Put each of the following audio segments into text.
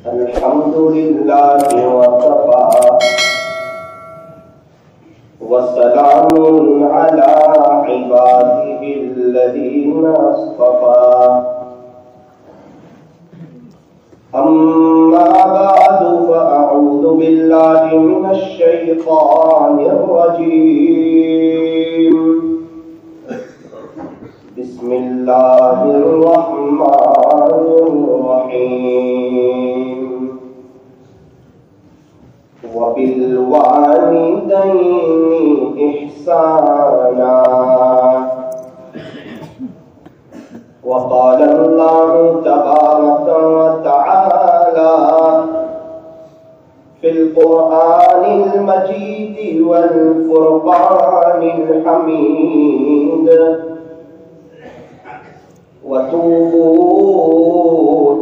الحمد لله وكفى وسلام على عباده الذين اصطفى أما بعد فأعوذ بالله من الشيطان الرجيم بسم الله الرحمن الرحيم وبالوالدين إحسانا وقال الله تبارك وتعالى في القرآن المجيد والفرقان الحميد وتوبوا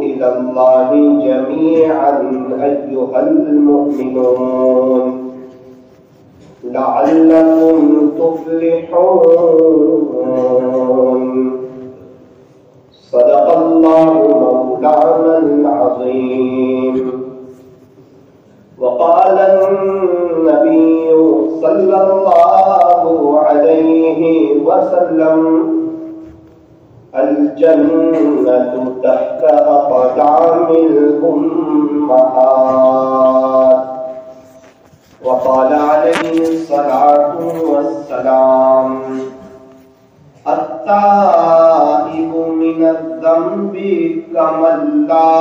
إلى الله جميعا أيها المؤمنون لعلكم تفلحون صدق الله مولانا العظيم وقال النبي صلى الله عليه وسلم الجنة تحت أقدام الأمهات وقال عليه الصلاة والسلام التائب من الذنب كمن لا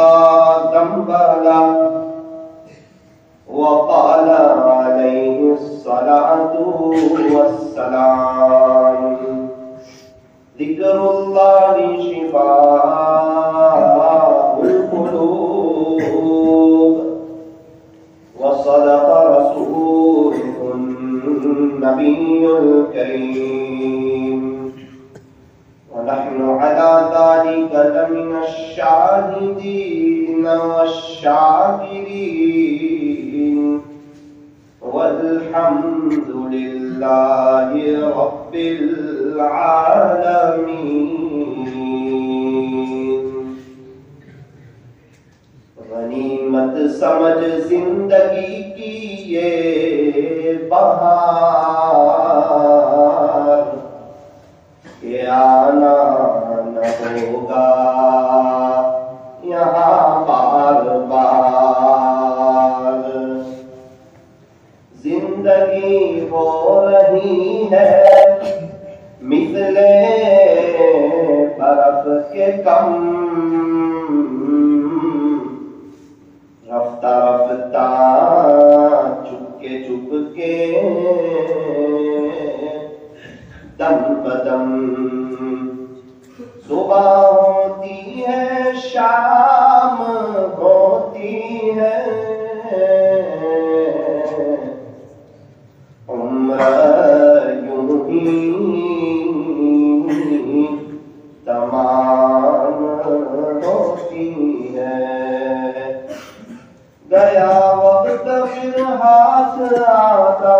ذنب له وقال عليه الصلاة والسلام ذكر الله شفاء القلوب وصدق رسوله النبي الكريم ونحن على ذلك لمن الشاهدين والشاكرين والحمد لله رب العالمین۔ غنیمت سمجھ زندگی کی یہ بہار کہ آنا نہ ہوگا یہاں بار بار، زندگی ہو رہی ہے مثل برف کے کم، رفتہ رفتہ چپ کے دم بدم، صبح ہوتی ہے شام ہوتی ہے، عمر یوں ہی تمام ہوتی ہے، گیا وقت پھر ہاتھ آتا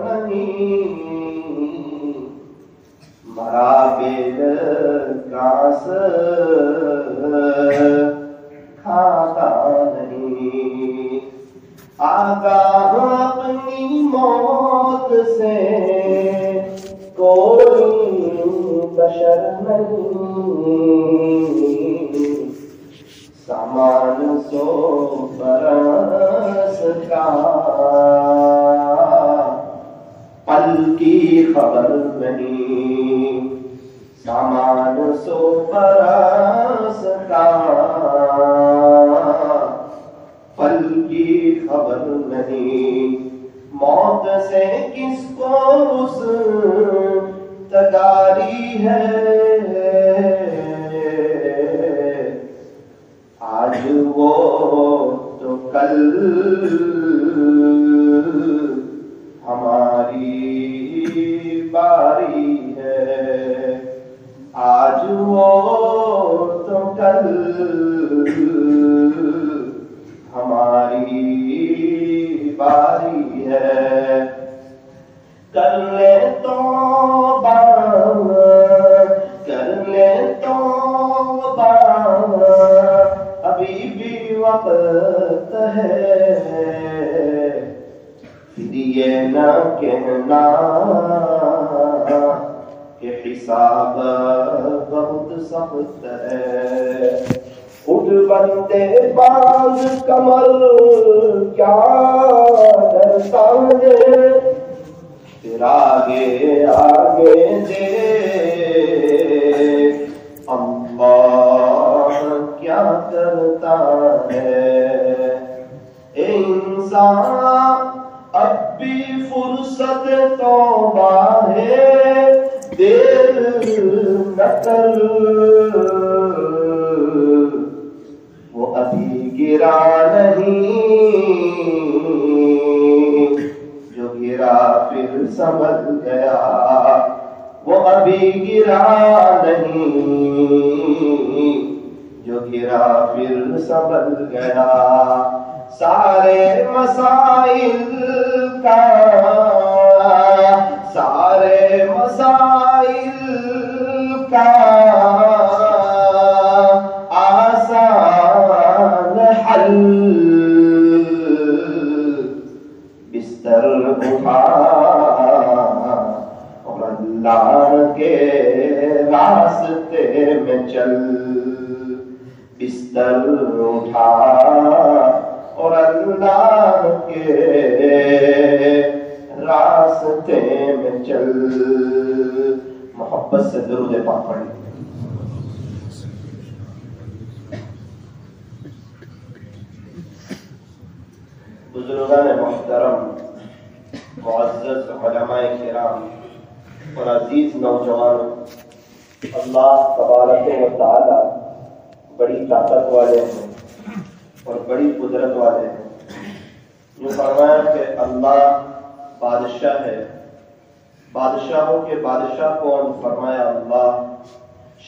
نہیں، مرا بید گھاس کھاتا نہیں، آگاہ اپنی موت سے کوئی بشر نہیں، سامان سو برس کا پل کی خبر نہیں، سامان سو برس کا پل کی خبر نہیں، موت سے کس کو اس تداری ہے، آج وہ تو کل ہماری باری ہے، آج وہ تو کل ہماری باری ہے، کر لے توبہ وقت ہے، پھر یہ نہ کہنا کہ حساب بہت سخت ہے۔ اٹھ بندے باز کمر کیا ڈرتا ہے، پھر آگے آگے دیکھ اللہ کیا کرتا ہے۔ اے انسان اب بھی فرصت توبہ ہے، دیر نہ کر، وہ ابھی گرا نہیں جو گرا پھر سنبھل گیا، وہ ابھی گرا نہیں جو گرا پھر سنبھل گیا۔ سارے مسائل کا، سارے مسائل کا آسان حل، بستر اٹھا اور اللہ کے راستے میں چل، بستر اٹھا اور اللہ کے راستے میں چل۔ محبت سے درود پاک پڑھیں۔ بزرگان محترم، معزز علماء کرام اور عزیز نوجوانوں، اللہ تبارک و تعالی بڑی طاقت والے ہیں اور بڑی قدرت والے ہیں۔ یہ فرمایا کہ اللہ بادشاہ ہے، بادشاہوں کے بادشاہ کون؟ فرمایا اللہ۔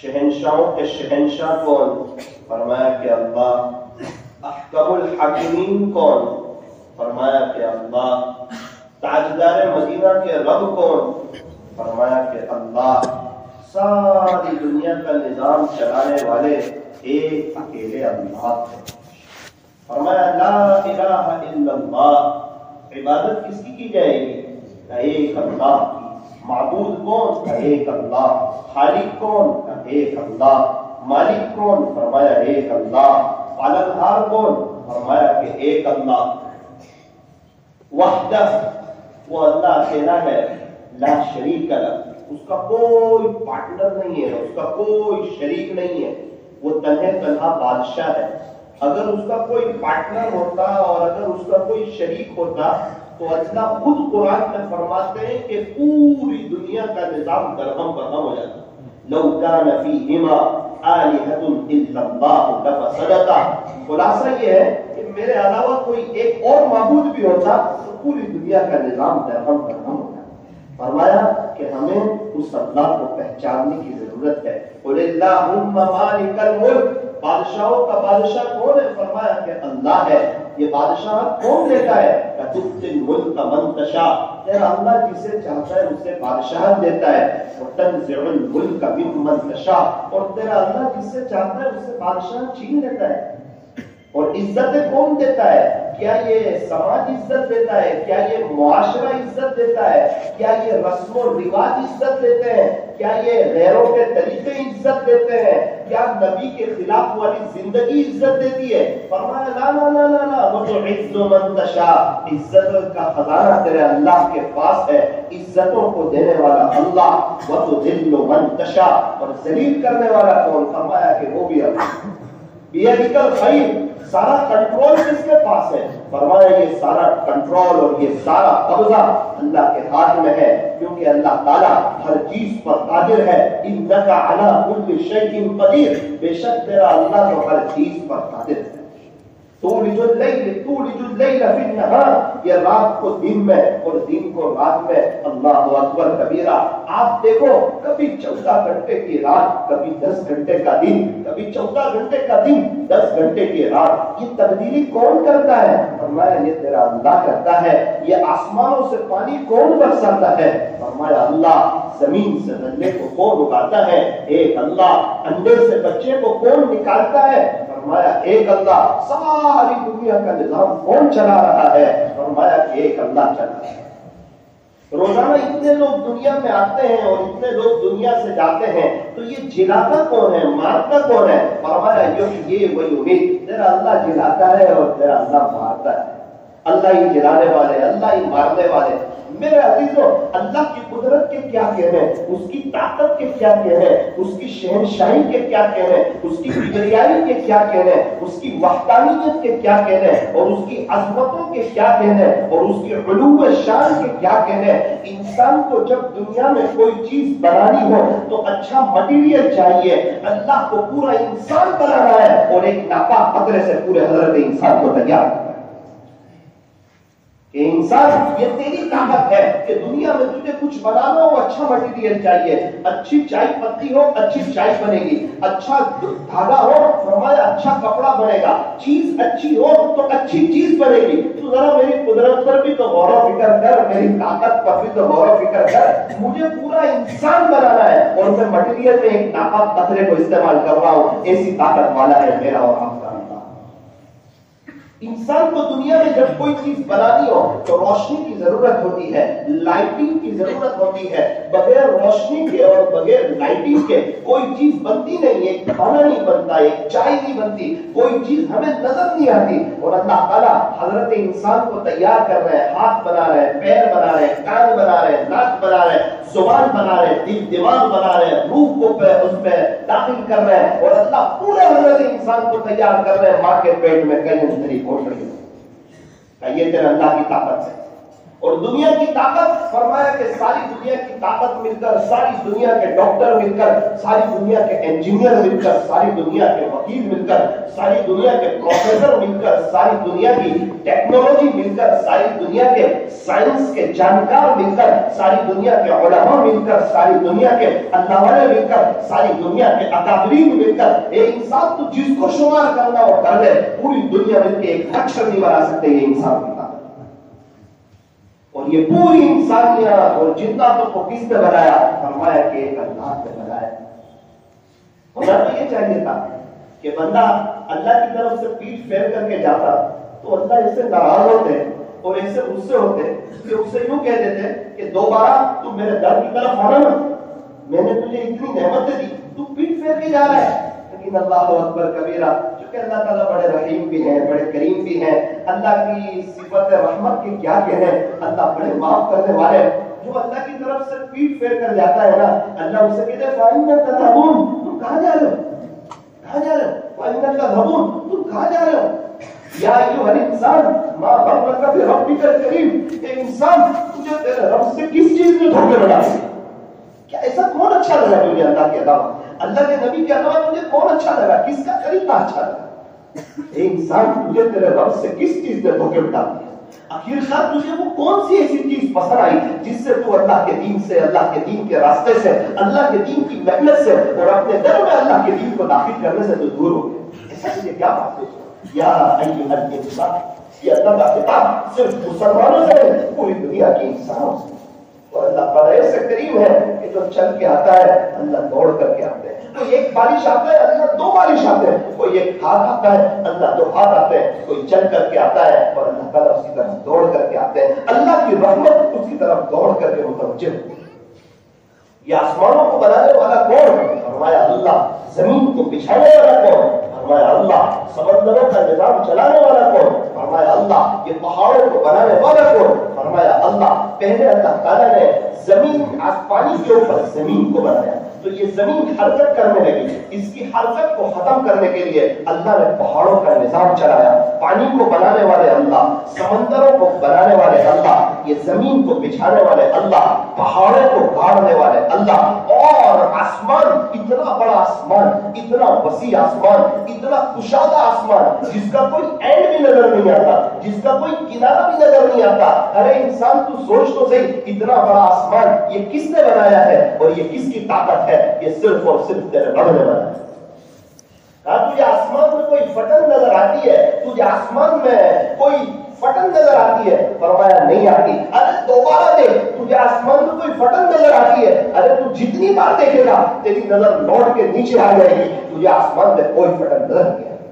شہنشاہوں کے شہنشاہ کون؟ فرمایا کہ اللہ۔ احکم الحاکمین کون؟ فرمایا کہ اللہ۔ تاجدار مدینہ کے رب کون؟ فرمایا کہ اللہ۔ ساری دنیا کا نظام چلانے والے ایک اکیلے اللہ ہیں۔ فرمایا لا الہ الا اللہ۔ عبادت کس کی جائے گی؟ ایک اللہ کی۔ معبود کون؟ ایک اللہ۔ خالق کون؟ ایک اللہ۔ مالک کون؟ فرمایا ایک اللہ۔ پالنہار کون؟ فرمایا کہ ایک اللہ۔ وحدہ، وہ اللہ اکیلا ہے، لا شریک لہ، اس کا کوئی پارٹنر نہیں ہے، اس کا کوئی شریک نہیں ہے، وہ تنہا بادشاہ ہے۔ اگر اس کا کوئی پارٹنر ہوتا اور اگر اس کا کوئی شریک ہوتا تو اللہ خود قرآن میں فرماتے ہیں کہ پوری دنیا کا نظام درہم برہم ہو جاتا۔ لو کان فیہما آلہۃ الا اللہ لفسدتا۔ خلاصہ یہ ہے کہ میرے علاوہ کوئی ایک اور معبود بھی ہوتا تو پوری دنیا کا نظام درہم برہم ہو جاتا۔ فرمایا کہ ہمیں اس اللہ کو پہچاننے کی ضرورت ہے۔ قل اللہم مالک الملک، بادشاہوں کا بادشاہ کون ہے؟ فرمایا کہ اللہ ہے۔ یہ بادشاہ کون دیتا ہے؟ تؤتی الملک من تشاء، تیرا اللہ جسے چاہتا ہے اسے بادشاہ دیتا ہے۔ وتنزع الملک ممن تشاء، اور تیرا اللہ جسے چاہتا ہے اسے بادشاہ چھین لیتا ہے۔ اور عزت کون دیتا ہے؟ کیا یہ سماج عزت دیتا ہے؟ کیا یہ معاشرہ عزت دیتا ہے؟ کیا یہ رسم و رواج عزت دیتے ہیں؟ کیا یہ غیروں کے طریقے عزت دیتے ہیں؟ کیا نبی کے خلاف والی زندگی عزت دیتی ہے؟ فرمایا لا لا لا لا لا، وتعز من تشاء، عزت کا خزانہ تیرے اللہ کے پاس ہے، عزتوں کو دینے والا اللہ۔ وتذل من تشاء، اور ذلیل کرنے والا کون؟ فرمایا کہ وہ بھی اللہ۔ بیدک الخیر، سارا کنٹرول کس کے پاس ہے؟ فرمایا یہ سارا کنٹرول اور یہ سارا قبضہ اللہ کے ہاتھ میں ہے، کیونکہ اللہ تعالیٰ ہر چیز پر قادر ہے۔ انک علی کل شیء قدیر، بے شک تیرا اللہ تو ہر چیز پر قادر ہے۔ تولج اللیل فی النہار، یہ رات کو دن میں اور دن کو رات میں، اللہ اکبر کبیرہ۔ آپ دیکھو کبھی 14 گھنٹے کی رات، کبھی 10 گھنٹے کا دن، کبھی 14 گھنٹے کا دن، 10 گھنٹے کی رات، یہ تبدیلی کون کرتا ہے؟ فرمایا یہ تیرا اللہ کرتا ہے۔ یہ آسمانوں سے پانی کون برساتا ہے؟ فرمایا اللہ۔ زمین سے غلے کو کون اگاتا ہے؟ ایک اللہ۔ انڈے سے بچے کو کون نکالتا ہے؟ فرمایا ایک اللہ ساری دنیا کا نظام کون چلا رہا ہے؟ فرمایا کہ ایک اللہ چلا رہا ہے۔ روزانہ اتنے لوگ دنیا میں آتے ہیں اور اتنے لوگ دنیا سے جاتے ہیں، تو یہ جلاتا کون ہے، مارتا کون ہے؟ فرمایا یہ وہی امید، تیرا اللہ جلاتا ہے اور تیرا اللہ مارتا ہے۔ اللہ ہی جلانے والے، اللہ ہی مارنے والے۔ میرے عزیزوں، اللہ کی قدرت کے کیا کہنے، اس کی طاقت کے کیا کہنے، اس کی شہنشاہی کے کیا کہنے، اس کی کبریائی کے کیا کہنے، اس کی وحدانیت کے کیا کہنے، اور اس کی عظمتوں کے کیا کہنے، اور اس کی علو شان کے کیا کہنے۔ انسان کو جب دنیا میں کوئی چیز بنانی ہو تو اچھا مٹیریل چاہیے، اللہ کو پورا انسان بنانا ہے اور ایک ناپاک قطرے سے پورے حضرت انسان کو تیار کرنا ہے۔ کہ انسان، یہ تیری طاقت ہے کہ دنیا میں تجھے کچھ بنانا ہو، اچھا مٹیریل چاہیے، اچھی چائے پتی ہو، اچھی چائے بنے گی، اچھا دھاگا ہو، فرمایا اچھا کپڑا بنے گا، چیز اچھی ہو تو اچھی چیز بنے گی۔ تو ذرا میری قدرت پر بھی تو غور و فکر کر، میری طاقت پر بھی تو غور و فکر کر۔ مجھے پورا انسان بنانا ہے اور میں مٹیریل میں ایک ناپاک قطرے کو استعمال کر رہا ہوں، ایسی طاقت والا ہے میرا اور آپ کا۔ انسان کو دنیا میں جب کوئی چیز بنانی ہو تو روشنی کی ضرورت ہوتی ہے، لائٹنگ کی ضرورت ہوتی ہے۔ بغیر روشنی کے اور بغیر لائٹنگ کے کوئی چیز بنتی نہیں، ایک کھانا نہیں بنتا، ایک چائے نہیں بنتی، کوئی چیز ہمیں نظر نہیں آتی۔ اور اللہ تعالیٰ حضرت انسان کو تیار کر رہے ہیں، ہاتھ بنا رہے ہیں، پیر بنا رہے ہیں، کان بنا رہے ہیں، ناک بنا رہے ہیں، زبان بنا رہے ہیں، دل دماغ بنا رہے ہیں، روح کو اس میں داخل کر رہے ہیں، اور اللہ پورے حضرت انسان کو تیار کر رہے ہیں ماں کے پیٹ میں کئی طریقوں یہ تیرا اللہ کی طاقت ہے۔ اور دنیا کی طاقت، فرمایا کہ ساری دنیا کی طاقت مل کر، ساری دنیا کے ڈاکٹر مل کر، ساری دنیا کے انجینئر مل کر، ساری دنیا کے وکیل مل کر، ساری دنیا کے پروفیسر مل کر، ساری دنیا کی ٹیکنالوجی مل کر، ساری دنیا کے سائنس کے جانکار مل کر، ساری دنیا کے علماء مل کر، ساری دنیا کے اللہ والے مل کر، ساری دنیا کے اکابرین مل کر، ایک انسان تو جس کو شمار کرنا ہو کر لے، پوری دنیا مل کے ایک اکثر نہیں بنا سکتے یہ انسان کی طاقت۔ اور یہ پوری انسانیت اور جناتوں کو کس نے بنایا؟ فرمایا کہ ایک اللہ نے بنایا۔ ہونا تو یہ چاہیے تھا کہ بندہ اللہ کی طرف سے پیٹھ پھیر کر کے جاتا تو اللہ اس سے ناراض ہوتے اور ایسے غصے ہوتے کہ اسے یوں کہہ دیتے کہ دوبارہ تم میرے در کی طرف آنا نا، میں نے تجھے اتنی نعمتیں دی، تو پیٹھ پھیر کے جا رہا ہے۔ لیکن اللہ اکبر کبیرہ، چونکہ اللہ تعالیٰ بڑے رحیم بھی ہیں، بڑے کریم بھی ہیں، اللہ کی صفت رحمت کی کیا کہنے، اللہ بڑے معاف کرنے والے۔ جو اللہ کی طرف سے پیٹھ پھیر کر جاتا ہے نا، اللہ اسے کہتے ہیں فَإِنَّكَ تَذْهَبُونَ، تم کہاں جا رہے ہو، کہاں جا رہے ہو، فَإِنَّكَ تَذْهَبُونَ، تم کہاں جا رہے ہو، یا ایھا الانسان ما غرک بربک الکریم، اے انسان تجھے تیرے رب سے کس چیز نے دھوکے میں ڈالا؟ کیا ایسا کون اچھا لگا تجھے اللہ کے علاوہ، اللہ کے نبی کے علاوہ تجھے کون اچھا لگا، کس کا طریقہ اچھا لگا؟ اے انسان تجھے تیرے رب سے کس چیز نے دھوکے میں ڈال دیا؟ آخر کار تجھے وہ کون سی ایسی چیز پسند آئی جس سے تو اللہ کے دین سے، اللہ کے دین کے راستے سے، اللہ کے دین کی محنت سے اور اپنے دل میں اللہ کے دین کو داخل کرنے سے تو دور ہو گئے؟ ایسا تجھے کیا بات ہے؟ یا ایھا الانسان، یہ اللہ کا خطاب صرف مسلمانوں سے پوری دنیا کے انسانوں سے۔ اور اللہ تعالیٰ ایسے کریم ہے کہ جو چل کے آتا ہے اللہ دوڑ کر کے آتے ہیں، کوئی ایک بارش آتا ہے اللہ دو بارش آتے ہیں، کوئی ایک ہاتھ آتا ہے اللہ دو ہاتھ آتے ہیں، کوئی چل کر کے آتا ہے اور اللہ تعالیٰ اس کی طرف دوڑ کر کے آتے ہیں، اللہ کی رحمت اس کی طرف دوڑ کر کے متوجہ ہوتی ہے۔ یہ آسمانوں کو بنانے والا کون؟ فرمایا اللہ۔ زمین کو بچھانے والا کون؟ فرمایا اللہ۔ سمندروں کا نظام چلانے والا کون؟ فرمایا اللہ۔ یہ پہاڑوں کو بنانے والا کون؟ فرمایا اللہ۔ پہلے اللہ تعالیٰ نے زمین، پانی کے اوپر زمین کو بنایا تو یہ زمین حرکت کرنے لگی، اس کی حرکت کو ختم کرنے کے لیے اللہ نے پہاڑوں کا نظام چلایا۔ پانی کو بنانے والے اللہ، سمندروں کو بنانے والے اللہ، یہ زمین کو بچھانے والے اللہ، پہاڑوں کو گاڑنے والے اللہ، اور آسمان، اتنا بڑا آسمان، اتنا وسیع آسمان، اتنا کشادہ آسمان جس کا کوئی اینڈ بھی نظر نہیں آتا، جس کا کوئی کنارہ بھی نظر نہیں آتا۔ ارے انسان تو سوچ تو صحیح، اتنا بڑا آسمان یہ کس نے بنایا ہے اور یہ کس کی طاقت ہے؟ یہ صرف اور صرف تیرے رب نے بنایا۔ تجھے آسمان میں کوئی پھٹن نظر آتی ہے؟ تجھے آسمان میں کوئی پھٹن نظر آتی ہے؟ فرمایا نہیں آتی۔ ارے دوبارہ دیکھ، تجھے آسمان میں کوئی پھٹن نظر آتی ہے؟ ارے تو جتنی بار دیکھے گا تیری نظر لوٹ کے نیچے آ جائے گی، تجھے آسمان میں کوئی پھٹن نظر نہیں آئے گی۔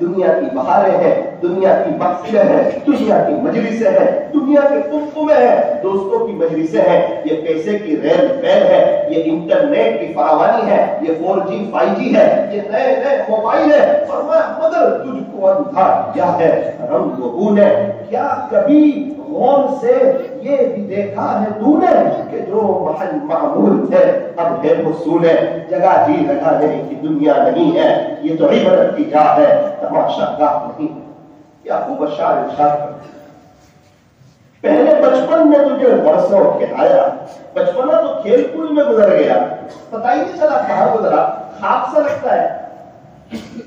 دنیا کی بہاریں ہیں، دنیا کی محفلیں ہیں، دنیا کی مجلسیں ہیں، دنیا کے تمکمے ہیں، دوستوں کی مجلسیں ہیں، یہ پیسے کی ریل فیل ہے، یہ انٹرنیٹ کی فراوانی ہے، یہ 4G 5G ہے، یہ نئے نئے موبائل ہے۔ فرمایا مگر تجھ کو اندھا کیا ہے رنگ و بو نے، کیا کبھی غور سے یہ بھی دیکھا ہے تو نے کہ جو محل معمول تھے اب ہے وصول ہے، جگہ جی لگانے کی دنیا نہیں ہے، یہ تو عبرت کی جا ہے تماشا گاہ نہیں۔ یعقوب اشعار ارشاد کرتے پہلے بچپن میں تجھے برسوں کھلایا، بچپنا تو کھیل کود میں گزر گیا، پتہ ہی نہیں چلا کہاں گزرا، خواب سا لگتا ہے،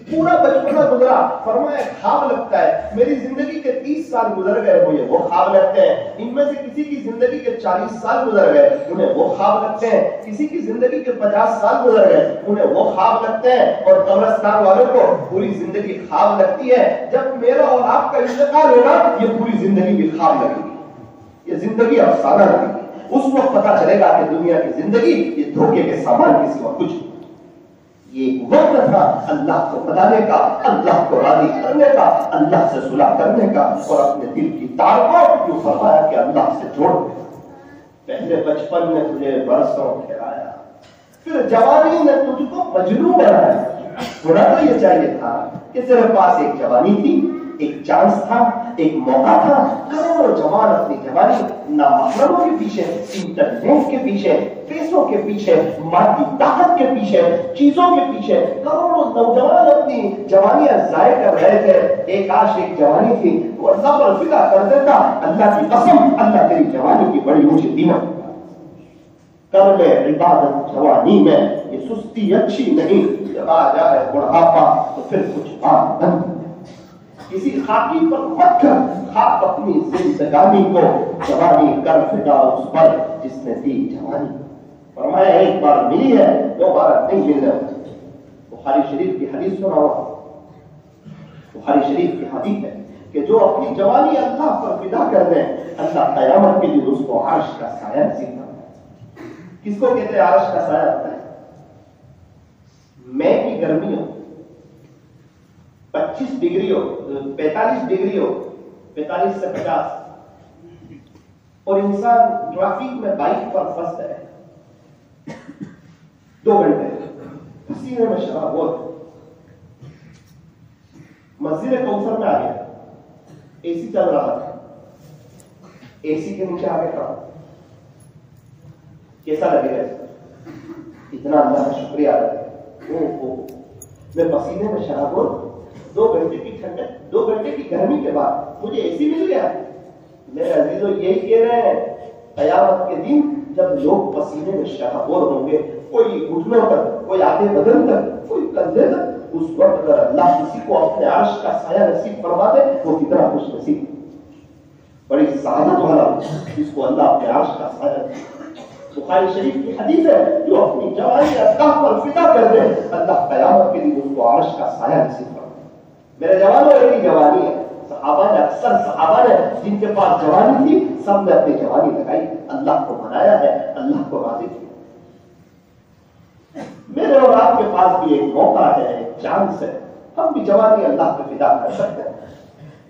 پورا بچپنا گزرا۔ فرمایا خواب لگتا ہے، میری زندگی کے 30 سال گزر گئے، مجھے وہ خواب لگتے ہیں، ان میں سے کسی کی زندگی کے 40 سال گزر گئے، انہیں وہ خواب لگتے ہیں، کسی کی زندگی کے 50 سال گزر گئے، انہیں وہ خواب لگتے ہیں، اور قبرستان والوں کو پوری زندگی خواب لگتی ہے۔ جب میرا اور آپ کا انتقال ہوگا یہ پوری زندگی بھی خواب لگے گی، یہ زندگی افسانہ لگے گی، اس وقت پتا چلے گا کہ دنیا کی زندگی یہ دھوکے کے سامان کسی اور کچھ۔ یہ وقت تھا اللہ کو بتانے کا، اللہ کو راضی کرنے کا، اللہ سے صلح کرنے کا، اور اپنے دل کی تار کو جو فرمایا کہ اللہ سے جوڑ دے۔ پہلے بچپن میں تجھے برسوں کھلایا، پھر جوانی نے تجھ کو مجنون بنایا۔ ہونا تو یہ چاہیے تھا کہ تیرے پاس ایک جوانی تھی، ایک چانس تھا، ایک موقع تھا، کروڑوں جوان اپنی جوانی نامحرموں کے پیچھے، انٹرنیٹ کے پیچھے، پیسوں کے پیچھے، مادی طاقت کے پیچھے، چیزوں کے پیچھے، کروڑوں نوجوان اپنی جوانیاں ضائع کر رہے تھے۔ ایک آش ایک جوانی تھی، وہ اللہ پر فدا کر دیتا، اللہ کی قسم اللہ تیری جوانی کی بڑی اونچی قیمت کر لے عبادت جوانی میں، یہ سستی اچھی نہیں، جب آ جائے بڑھاپا تو پھر کچھ بات بند۔ کسی خاکی پر مت کر، خاک اپنی زندگانی کو، جوانی کر فدا اس پر جس نے دی جوانی۔ فرمایا ایک بار ملی ہے دوبارہ نہیں ملنے والی۔ بخاری شریف کی حدیث سنا ہوا، بخاری شریف کی حدیث ہے کہ جو اپنی جوانی اللہ پر فدا کر دے، اللہ قیامت کے دن اس کو عرش کا سایہ نصیب کرتا ہے۔ کس کو کہتے ہیں عرش کا سایہ؟ ہوتا ہے میں کی گرمی ہو 25 ڈگری ہو، 45 ڈگری ہو، 45 سے 50، اور انسان ٹریفک میں بائک پر پھنس ہے 2 گھنٹے، پسینے میں شرابور، مسجد کوثر میں آ گیا، اے سی چل رہا تھا، اے سی کے نیچے آ کے کھڑا، کیسا لگے گا؟ اتنا اللہ کا شکریہ ادا کرے۔ میں پسینے میں شرابور، 2 گھنٹے کی ٹھنڈک، 2 گھنٹے کی گرمی کے بعد مجھے اے سی مل گیا۔ میرے عزیزوں یہی کہہ رہے ہیں قیامت کے دن جب لوگ پسینے میں شرابور ہوں گے، کوئی گھٹنوں تک، کوئی آدھے بدن تک، کوئی کندھے تک، اس وقت اگر اللہ کسی کو اپنے عرش کا سایہ نصیب فرما دے وہ کتنا خوش نصیب، بڑی سعادت والا جس کو اللہ اپنے عرش کا سایہ نصیب۔ بخاری شریف کی حدیث ہے جو اپنی جوانی اللہ پر فدا کر دے، اللہ قیامت کے دن اس کو عرش کا سایہ نصیب فرما۔ میرے جوانوں ایک جوانی ہے، صحابہ نے اکثر صحابہ نے جن کے پاس جوانی تھی سب نے اپنی جوانی لگائی، اللہ کو منایا ہے، اللہ کو راضی کیا۔ میرے اور آپ کے پاس بھی ایک موقع ہے، ایک چانس ہے، ہم بھی جوانی اللہ کو فدا کر سکتے ہیں،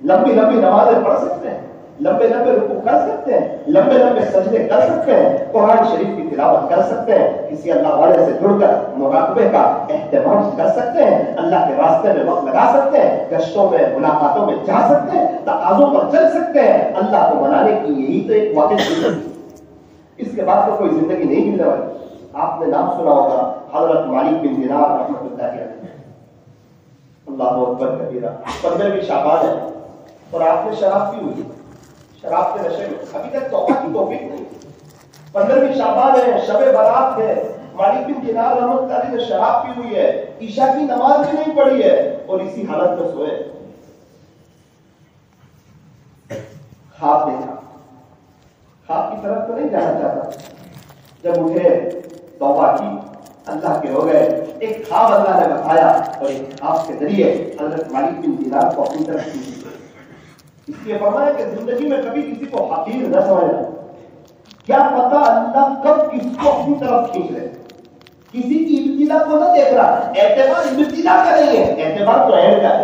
لمبی لمبی نمازیں پڑھ سکتے ہیں، لمبے لمبے رکوع کر سکتے ہیں، لمبے لمبے سجدے کر سکتے ہیں، قرآن شریف کی تلاوت کر سکتے ہیں، کسی اللہ والے سے جڑ کر مراقبے کا اہتمام کر سکتے ہیں، اللہ کے راستے میں وقت لگا سکتے ہیں، گشتوں میں ملاقاتوں میں جا سکتے ہیں، تقاضوں پر چل سکتے ہیں۔ اللہ کو منانے کی یہی تو ایک واقعی زندگی، اس کے بعد تو کوئی زندگی نہیں ملنے والی۔ آپ نے نام سنا ہوگا حضرت مالک بن دینار رحمۃ اللہ علیہ، اللہ اکبر کبیرہ، 15ویں شعبان ہے اور آپ نے شراب پی ہوئی، شراب کے نشے میں، ابھی تک توبہ کی توفیق نہیں، 15ویں شعبان ہے، شب برات ہے، مالک بن دینار رحمۃ اللہ علیہ نے شراب پی ہوئی ہے، عشاء کی نماز بھی نہیں پڑھی ہے اور اسی حالت میں سوئے، خواب دیکھا، خواب کی طرف تو نہیں جانا چاہتا، جب اٹھے توبہ کی، اللہ کے ہو گئے، ایک خواب اللہ نے بتایا اور ایک خواب کے ذریعے حضرت مالک بن دینار کو اپنی طرف کھینچ لیا۔ اس لیے فرمایا کہ زندگی میں کبھی کسی کو حقیر نہ سمجھنا، کیا پتا اللہ کب کس کو اپنی طرف کھینچ لے، کسی کی ابتدا کو نہ دیکھ رہا، اعتبار ابتدا کا نہیں ہے، اعتبار تو عین کا ہے۔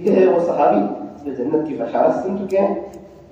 یہ ہے وہ صحابی جو جنت کی بشارت سن چکے ہیں،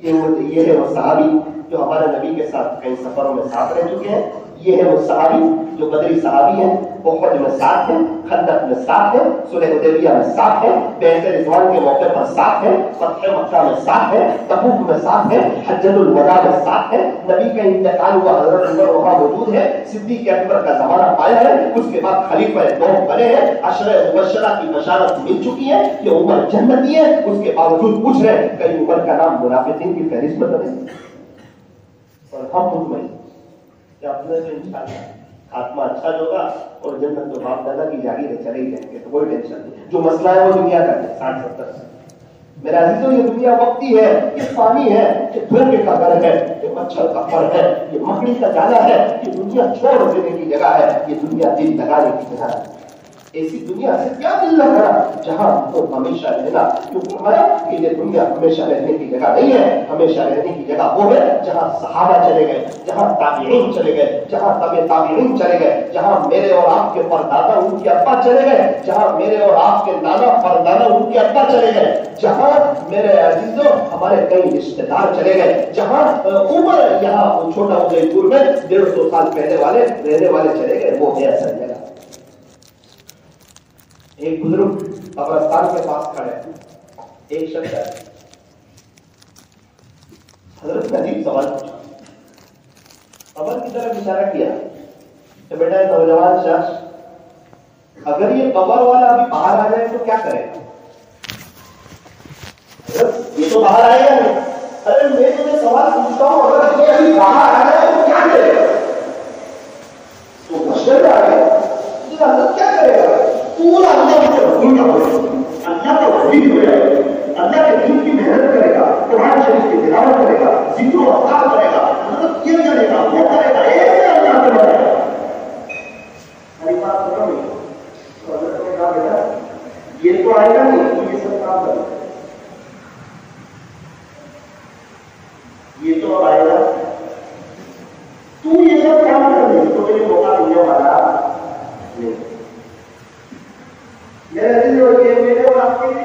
یہ ہے وہ صحابی جو ہمارے نبی کے ساتھ کئی سفروں میں ساتھ رہ چکے ہیں، یہ ہے وہ صحابی جو بدری صحابی ہیں، احد میں ساتھ ہیں، خندق میں ساتھ ہیں، صلح حدیبیہ میں ساتھ ہیں، بیعت رضوان کے موقع پر ساتھ ہیں، فتح مکہ میں ساتھ ہیں، تبوک میں ساتھ ہیں، حجۃ الوداع میں ساتھ ہیں، نبی کا انتقال ہوا حضرت عمر وہاں موجود ہے، صدیق اکبر کا زمانہ پایا ہے، اس کے بعد خلیفہ دوم بنے ہیں، عشرہ مبشرہ کی بشارت مل چکی ہے کہ عمر جنتی ہے، اس کے باوجود پوچھ رہے ہیں کہیں عمر کا نام منافقین کی فہرست میں بنے، اور ہم مطمئن کہ اپنے تو انشاءاللہ خاتمہ اچھا ہوگا اور جنت تو باپ دادا کی جاگیر ہے، چلے ہی جائیں گے، تو کوئی ٹینشن نہیں، جو مسئلہ ہے وہ دنیا کا ہے 60-70 سے۔ میرا عزیزوں یہ دنیا وقتی ہے، یہ فانی ہے، یہ دھوکے کا گھر ہے، یہ مچھر کا پر ہے، یہ مکڑی کا جالا ہے، یہ دنیا چھوڑ دینے کی جگہ ہے، یہ دنیا دل لگانے کی جگہ ہے۔ ایسی دنیا سے کیا دل لگا جہاں تو ہمیشہ رہنا، کیوں فرمایا کہ یہ دنیا ہمیشہ رہنے کی جگہ نہیں ہے، ہمیشہ رہنے کی جگہ وہ ہے جہاں صحابہ چلے گئے، جہاں تابعین چلے گئے، جہاں تبع تابعین چلے گئے، جہاں میرے اور آپ کے پردادا ان کے ابا چلے گئے، جہاں میرے اور آپ کے نانا پردادا ان کے ابا چلے گئے، جہاں میرے عزیزوں ہمارے کئی رشتے دار چلے گئے، جہاں عمر یہاں چھوٹا ادے پور میں 150 سال پہلے والے رہنے والے چلے گئے، وہ ہے اصل جگہ۔ ایک بزرگ قبرستان کے پاس کھڑے، ایک شخص ہے، حضرت نے عجیب سوال پوچھا، قبر کی طرف اشارہ کیا کہ بیٹا نوجوان شخص، اگر یہ قبر والا ابھی باہر آ جائے تو کیا کرے گا؟ یہ تو باہر آئے گا نہیں، ارے میں تمہیں سوال پوچھتا ہوں، اگر یہ ابھی باہر آ جائے تو کیا کرے گا؟ تو مشکل آ گیا، حضرت کیا کرے گا؟ پورا اللہ کے رسول کا ہو جائے، اللہ کا ولی ہو جائے، اللہ کے دین کی محنت کرے گا، قرآن شریف کی تلاوت کرے گا، ذکر و اذکار کرے گا، مطلب یہ کرے گا، وہ کرے گا، ایسے اللہ کے بارے میں ہماری بات سنو گے تو حضرت نے کہا بیٹا یہ تو آئے گا نہیں، تو یہ سب کام کرے گا، یہ تو آئے گا، تو یہ سب کام کر لے تو تجھے موقع ملنے والا نہیں۔ میرے اور آپ کے لیے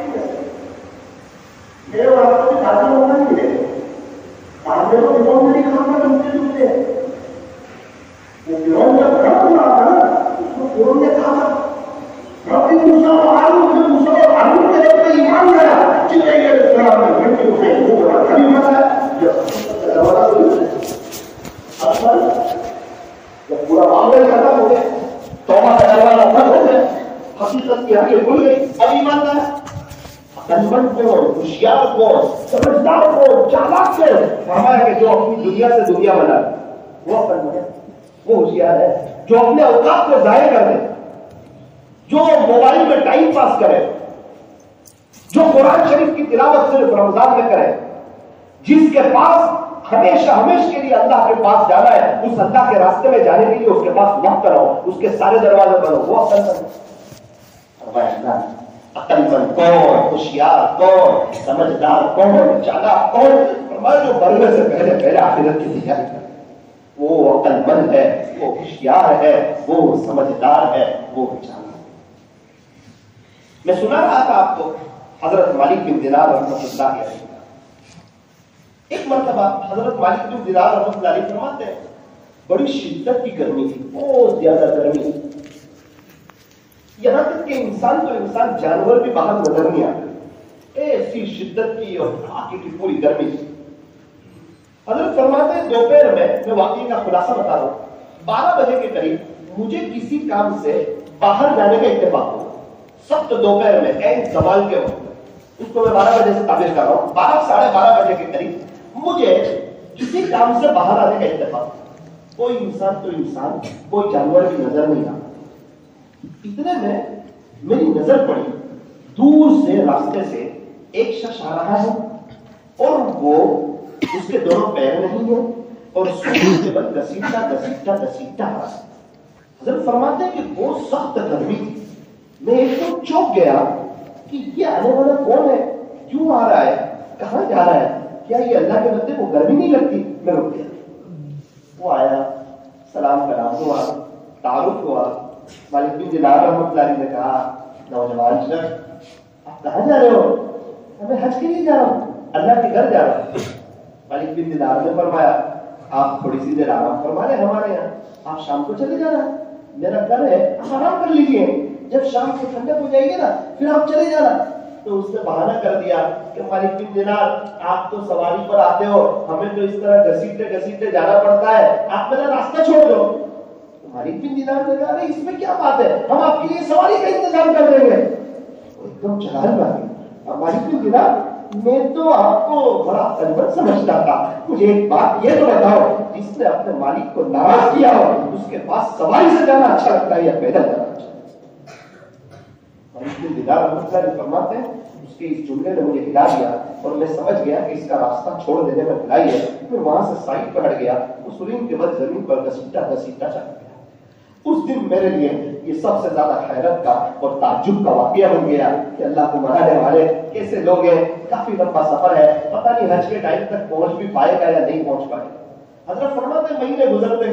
میرے اور آپ کو بھی داخل ہونا نہیں ملے گا، آپ نے تو فرعون میں نہیں کھانا ڈوبتے ڈوبتے ہیں، وہ فرعون جب گھر پورا تھا اس کو فرعون نے کہا ربی موسیٰ و ہارون نے موسیٰ و ہارون کے رب پہ ایمان لایا، جتنے یہ اسلام میں گھر کے اٹھے وہ بڑا کبھی مانا جب پورا معاملہ ختم ہو گیا، توبہ کا دروازہ بند ہو گیا، حقیقت کی آنکھیں کھل گئی، اب ایمان لایا، عقلمند کون، ہوشیار کون، سمجھدار کون، چالاک کون؟ فرمایا کہ جو اپنی دنیا سے دنیا بنا وہ عقلمند ہے، وہ ہوشیار ہے، جو اپنے اوقات کو ضائع کر دے، جو موبائل میں ٹائم پاس کرے، جو قرآن شریف کی تلاوت صرف رمضان میں کرے، جس کے پاس ہمیشہ کے لیے اللہ کے پاس جانا ہے، اس اللہ کے راستے میں جانے کے لیے اس کے پاس وقت رہو، اس کے سارے دروازے بنو، وہ عقل مند کون، ہوشیار کون، سمجھدار کون، چالاک کون؟ فرمایا جو مرنے سے پہلے آخرت کی تیاری کرے، وہ عقل مند ہے، وہ ہوشیار ہے، وہ سمجھدار ہے، وہ چالاک۔ میں سنا رہا تھا آپ کو حضرت مالک بن دینار رحمۃ اللہ علیہ، ایک مرتبہ حضرت مالک بن دینار رحمۃ اللہ علیہ فرماتے ہیں بڑی شدت کی گرمی تھی، بہت زیادہ گرمی، یہاں تک کہ انسان جانور بھی باہر نظر نہیں آتے، ایسی شدت کی اور آگے کی پوری گرمی تھی۔ حضرت فرماتے ہیں دوپہر میں واقعی کا خلاصہ بتا رہا ہوں، 12 بجے کے قریب مجھے کسی کام سے باہر جانے کا اتفاق ہوا، سخت دوپہر میں عین زوال کے وقت، اس کو میں 12 بجے سے تعبیر کر رہا ہوں، 12-12:30 بجے کے قریب مجھے کسی کام سے باہر آنے کا اتفاق، کوئی انسان تو انسان، کوئی جانور بھی نظر نہیں آتا، اتنے میں میری نظر پڑی دور سے راستے سے ایک شخص آ رہا ہے اور وہ اس کے دونوں پیر نہیں ہیں اور سونے کے بعد گھسیٹتا آ رہا ہے۔ حضرت فرماتے ہیں کہ وہ سخت گرمی تھی، میں ایک تو چوک گیا کہ یہ آنے والا کون ہے، کیوں آ رہا ہے، کہاں جا رہا ہے، کیا یہ اللہ کے بندے کو گرمی نہیں لگتی؟ میں رک گیا، وہ آیا، سلام کلام ہوا، تعارف ہوا، مالک بن دینار رحمۃ اللہ علیہ نے کہا نوجوان شخص آپ کہاں جا رہے ہو؟ میں حج کے لیے جا رہا ہوں, اللہ کے گھر جا رہا ہوں. مالک بن دینار نے فرمایا آپ تھوڑی سی دیر آرام فرما لیں ہمارے یہاں, آپ شام کو چلے جانا, میرا گھر ہے, آپ آرام کر لیجیے, جب شام کو ٹھنڈک ہو جائے گی نا پھر آپ چلے جانا. تو اس نے بہانہ کر دیا کہ مالک بن دینار آپ تو سواری پر آتے ہو, ہمیں تو اس طرح گھسیٹتے گھسیٹتے جانا پڑتا ہے, آپ میرا راستہ چھوڑ دو. مالک بن دینار نے کہا اس میں کیا بات ہے, ہم آپ کے لیے سواری کا انتظام کر دیں گے. ایک دم چلان بات. مالک بن دینار میں تو آپ کو بڑا قلبت سمجھتا تھا, مجھے ایک بات یہ تو بتاؤ, جس نے اپنے مالک کو ناراض کیا ہو اس کے پاس سواری سے جانا اچھا لگتا ہے یا پیدل جانا اچھا؟ مالک بن دینار رحمۃ اللہ فرماتے ہیں اس کے اس جملے نے مجھے ہلا دیا اور میں سمجھ گیا کہ اس کا راستہ چھوڑ دینے میں بھلائی ہے. میں وہاں سے سائڈ پہ ہٹ گیا, اس سرین کے بعد زمین پر گھسیٹا گھسیٹا چلا گیا. اس دن میرے لیے یہ سب سے زیادہ حیرت کا اور تعجب کا واقعہ بن گیا کہ اللہ کو منانے والے کیسے لوگ ہیں, کافی لمبا سفر ہے, پتہ نہیں حج کے ٹائم تک پہنچ بھی پائے گا یا نہیں پہنچ پائے گا. حضرت فرماتے ہیں مہینے گزرتے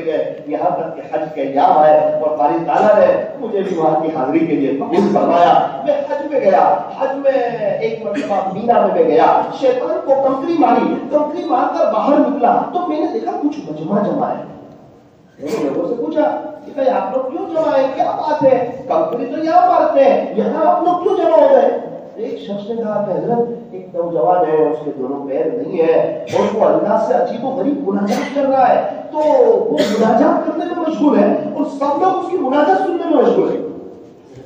گئے یہاں تک کہ حج کے ایام آئے اور باری تعالیٰ نے مجھے بھی وہاں کی حاضری کے لیے قبول فرمایا. میں حج میں گیا, حج میں ایک مرتبہ مینا میں گیا, شیطان کو کنکری مار کر باہر نکلا تو میں نے دیکھا کچھ مجمع جمع ہے. میں نے لوگوں سے پوچھا کہ بھائی آپ لوگ کیوں جمع ہیں, کیا بات ہے, کنکری تو یہاں مارتے ہیں, یہاں آپ لوگ کیوں جمع ہو گئے؟ ایک شخص نے کہا کہ حضرت ایک نوجوان ہے, اس کے دونوں پیر نہیں ہے اور وہ اللہ سے عجیب و غریب مناجات کر رہا ہے, تو وہ مناجات کرنے میں مشغول ہے اور سب لوگ اس کی مناجات سننے میں مشغول ہے.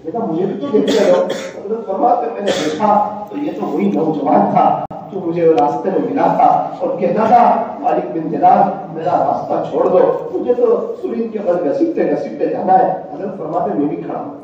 دیکھا مجھے بھی تو دیکھتے رہو. حضرت فرماتے میں نے دیکھا تو یہ تو وہی نوجوان تھا جو مجھے راستے میں ملا تھا اور کہتا تھا مالک بن دینار میرا راستہ چھوڑ دو, مجھے تو سرین کے بل گھسیٹتے جانا ہے. حضرت فرماتے میں بھی کھڑا ہو گیا,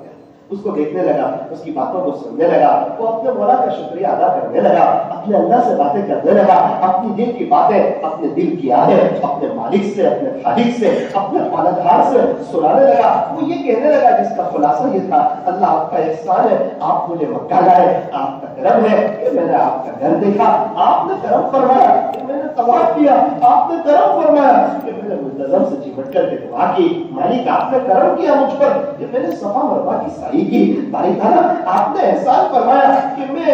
اس کو دیکھنے لگا, اس کی باتوں کو سننے لگا, وہ اپنے مولا کا شکریہ ادا کرنے لگا, اپنے اللہ سے باتیں کرنے لگا, اپنی دل کی باتیں اپنے دل کی آہیں اپنے مالک سے, اپنے خالق سے, اپنے پالنہار سے سنانے لگا. وہ یہ کہنے لگا جس کا خلاصہ یہ تھا, اللہ آپ کا احسان ہے, آپ مجھے مکہ لائے, آپ کا کرم ہے کہ میں نے آپ کا گھر دیکھا, آپ نے کرم فرمایا کہ میں نے طواف کیا, آپ نے کرم فرمایا کہ میں نے منتظم سے چمٹ کر کے دعا کی, مالک آپ نے کرم کیا مجھ پر کہ میں نے صفا مروا کی سعی کی, باری تعالیٰ آپ نے احسان فرمایا کہ میں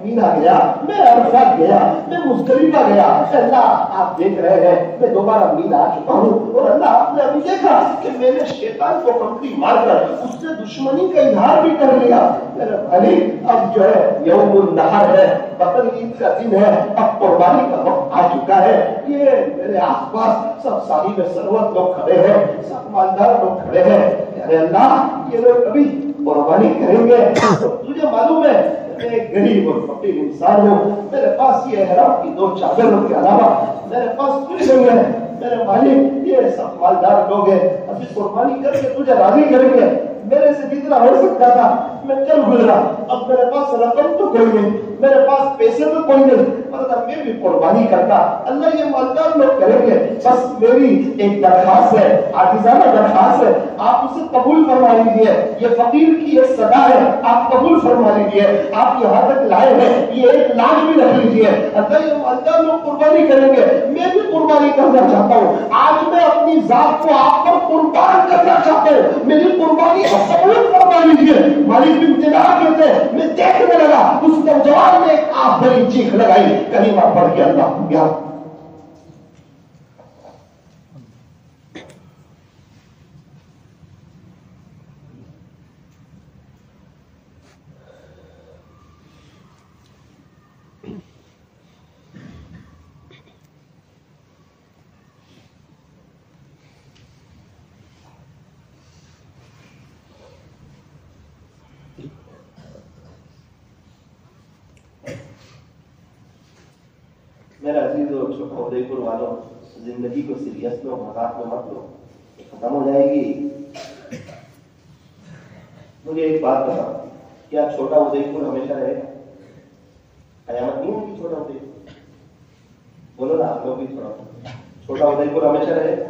مینا گیا, میں عرفات گیا, میں مزدلفہ گیا. اللہ آپ دیکھ رہے ہیں میں دوبارہ مینا آ چکا ہوں, اور اللہ آپ نے ابھی دیکھا کہ میں نے شیطان کو کنکری مار کر اس سے دشمنی کا اظہار بھی کر لیا. میرے بھائی اب جو ہے یوم النحر ہے, بقر عید کا دن ہے, اب قربانی کا وقت آ چکا ہے. یہ میرے آس پاس سب صاحب ثروت لوگ کھڑے ہیں, سب مالدار لوگ کھڑے ہیں. ارے اللہ یہ لوگ کبھی قربانی کریں گے, تجھے معلوم ہے میں غریب اور فقیر انسان ہوں, میرے پاس یہ احرام کی 2 چادروں کے علاوہ میرے پاس کچھ نہیں ہے. میرے مالک یہ سب مالدار لوگ ہیں, ابھی قربانی کر کے تجھے راضی کریں گے. میرے سے جتنا ہو سکتا تھا میں کل گزرا, اب میرے پاس رقم تو کوئی نہیں, میرے پاس پیسے تو کوئی نہیں, مطلب میں بھی قربانی کرتا. اللہ یہ مالدار لوگ کریں گے, بس میری ایک درخواست ہے, عاجزانہ درخواست ہے, آپ اسے قبول فرما لیجیے. یہ فقیر کی ایک صدا ہے, آپ قبول فرما لیجیے. آپ یہاں تک لائے ہیں, یہ ایک لاش بھی رکھ لیجیے. اللہ یہ مالدار لوگ قربانی کریں گے, میں بھی قربانی کرنا چاہتا ہوں. آج میں اپنی ذات کو آپ پر قربان کرنا چاہتا ہوں, میری قربانی قبول فرما لیجیے. مالک بن دینار کہتے ہیں میں دیکھنے لگا, اس نوجوان نے ایک آخری چیخ لگائی, کلمہ پڑھ کے اللہ گیا. میرا عزیز و چھوٹا ادے پور والوں, زندگی کو سیریس لو, مذاق میں مت لو, ختم ہو جائے گی. مجھے ایک بات بتاؤ, کیا چھوٹا ادے پور ہمیشہ رہے گا؟ قیامت نہیں ہوگی چھوٹا ادے پور؟ بولو نا آپ لوگ بھی تھوڑا. چھوٹا ادے پور ہمیشہ رہے گا؟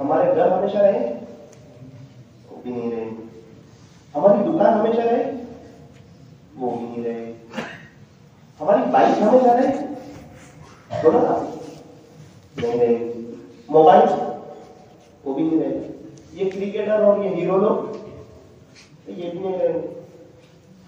ہمارے گھر ہمیشہ رہے, وہ بھی نہیں رہے. ہماری دکان ہمیشہ رہے, وہ بھی نہیں رہے. ہماری بائک ہمیشہ رہے, بولو نا نہیں رہے. موبائل وہ بھی نہیں رہے. یہ کرکٹر اور یہ ہیرو لوگ یہ بھی نہیں رہے.